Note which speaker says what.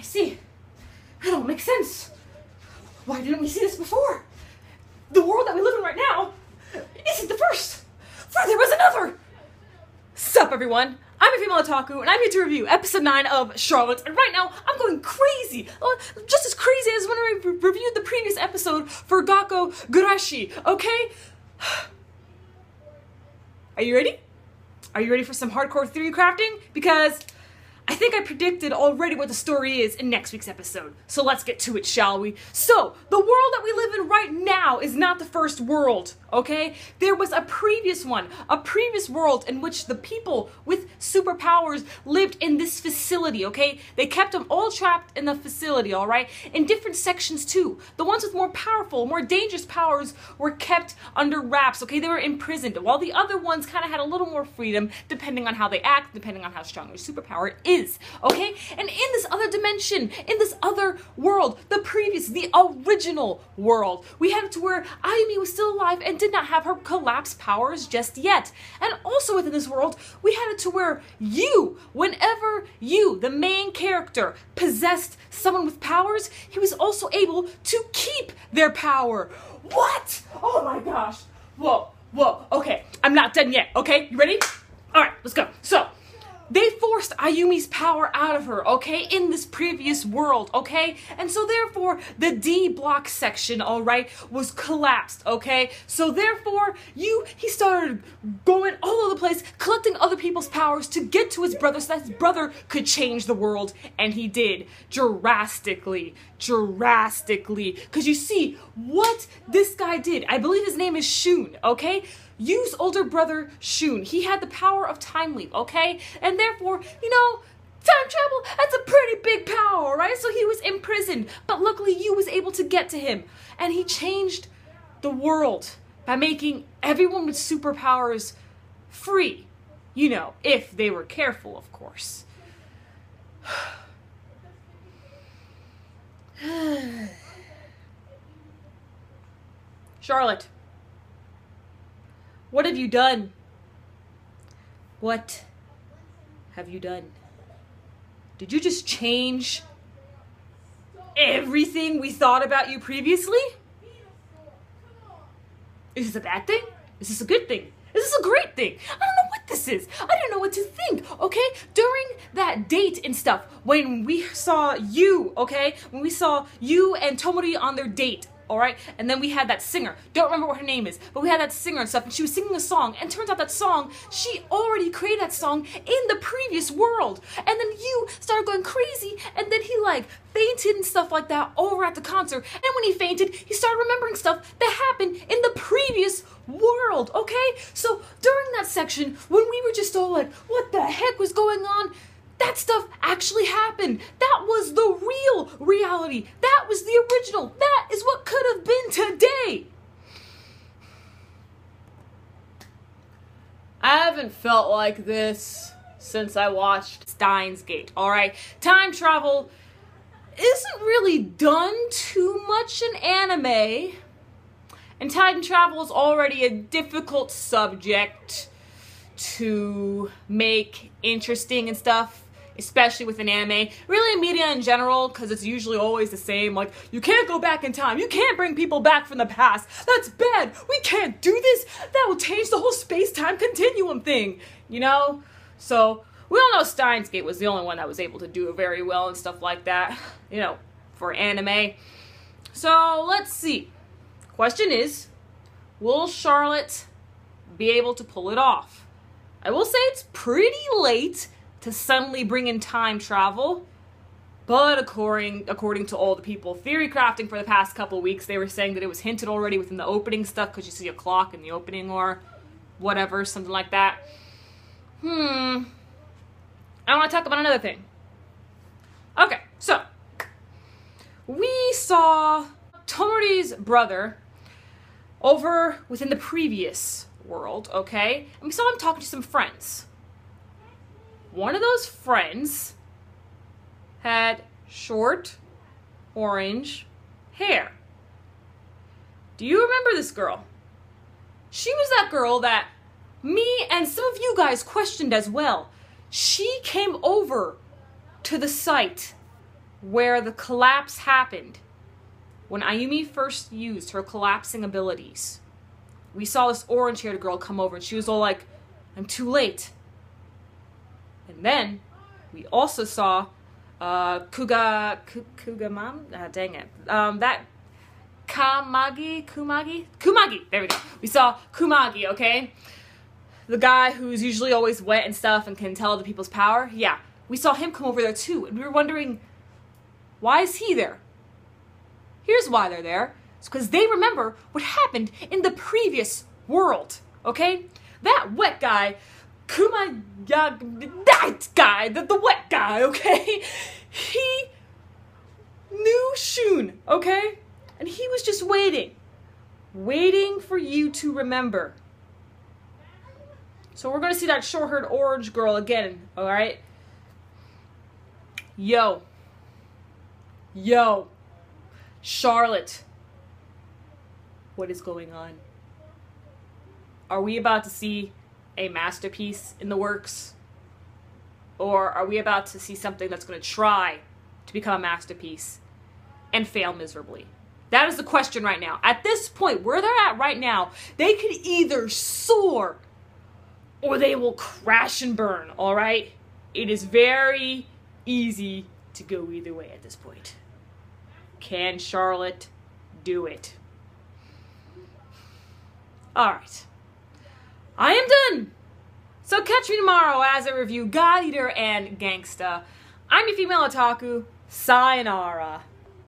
Speaker 1: I see. It all makes sense. Why didn't we see this before? The world that we live in right now isn't the first, for there was another. Sup everyone, I'm a female otaku and I'm here to review episode 9 of Charlotte, and right now I'm going crazy. Just as crazy as when I reviewed the previous episode for Gakko Gurashi, okay? Are you ready? Are you ready for some hardcore theory crafting? Because I think I predicted already what the story is in next week's episode. So let's get to it, shall we? So, the world that we live in right now is not the first world, okay? There was a previous one, a previous world in which the people with superpowers lived in this facility, okay? They kept them all trapped in the facility, all right? In different sections too. The ones with more powerful, more dangerous powers were kept under wraps, okay? They were imprisoned, while the other ones kind of had a little more freedom depending on how they act, depending on how strong their superpower is, okay? And in this other dimension, in this other world, the original world, we had it to where Ayumi was still alive and did not have her collapse powers just yet. And also within this world, we had it to where whenever you, the main character, possessed someone with powers, he was also able to keep their power. What? Oh my gosh. Whoa, okay, I'm not done yet, okay? You ready? All right, let's go. So, they forced Ayumi's power out of her, okay, in this previous world, okay? And so therefore, the D block section, all right, was collapsed, okay? So therefore, he started going all over the place, collecting other people's powers to get to his brother so that his brother could change the world. And he did, drastically. Because you see, what this guy did, I believe his name is Shun, okay? Yu's older brother, Shun, he had the power of time leap, okay? And therefore, time travel, that's a pretty big power, right? So he was imprisoned, but luckily Yu was able to get to him. And he changed the world by making everyone with superpowers free. If they were careful, of course. Charlotte. What have you done? What have you done? Did you just change everything we thought about you previously? Is this a bad thing? Is this a good thing? Is this a great thing? I don't know what this is. I don't know what to think, okay? During that date and stuff, when we saw you, okay? When we saw you and Tomori on their date, all right? And then we had that singer. Don't remember what her name is, but we had that singer and stuff, and she was singing a song, and turns out that song, she already created that song in the previous world. And then you started going crazy, and then he fainted and stuff like that over at the concert. And when he fainted, he started remembering stuff that happened in the previous world, okay? So during that section, when we were just all like, what the heck was going on? That stuff actually happened. That was the real reality. That was the original. That is what could have been today. I haven't felt like this since I watched Steins Gate, alright? Time travel isn't really done too much in anime, and time travel is already a difficult subject to make interesting and stuff. Especially with an anime, really in media in general, because it's usually always the same, you can't go back in time, you can't bring people back from the past, that's bad, we can't do this, that will change the whole space-time continuum thing, So, we all know Steins Gate was the only one that was able to do it very well and stuff like that, for anime. So, let's see. Question is, will Charlotte be able to pull it off? I will say it's pretty late to suddenly bring in time travel, but according to all the people theory crafting for the past couple weeks, they were saying that it was hinted already within the opening stuff, because you see a clock in the opening or whatever, something like that. I want to talk about another thing. Okay, so we saw Tomori's brother over within the previous world, okay? And we saw him talking to some friends. One of those friends had short, orange hair. Do you remember this girl? She was that girl that me and some of you guys questioned as well. She came over to the site where the collapse happened, when Ayumi first used her collapsing abilities, we saw this orange-haired girl come over and she was all like, I'm too late. And then we also saw Kugamam? Dang it. That Kumagi. There we go. We saw Kumagi, okay? The guy who's usually always wet and stuff and can tell the people's power. Yeah, we saw him come over there too. And we were wondering, why is he there? Here's why they're there. It's because they remember what happened in the previous world, okay? That wet guy, that guy, the wet guy, okay? He knew Shun, okay? And he was just waiting for you to remember. So we're going to see that short-haired orange girl again, all right? Yo, Charlotte, what is going on? Are we about to see a masterpiece in the works? Or are we about to see something that's going to try to become a masterpiece and fail miserably? That is the question right now. At this point, where they're at right now, they could either soar or they will crash and burn, all right? It is very easy to go either way at this point. Can Charlotte do it? All right. I am done. So catch me tomorrow as I review God Eater and Gangsta. I'm your female otaku. Sayonara.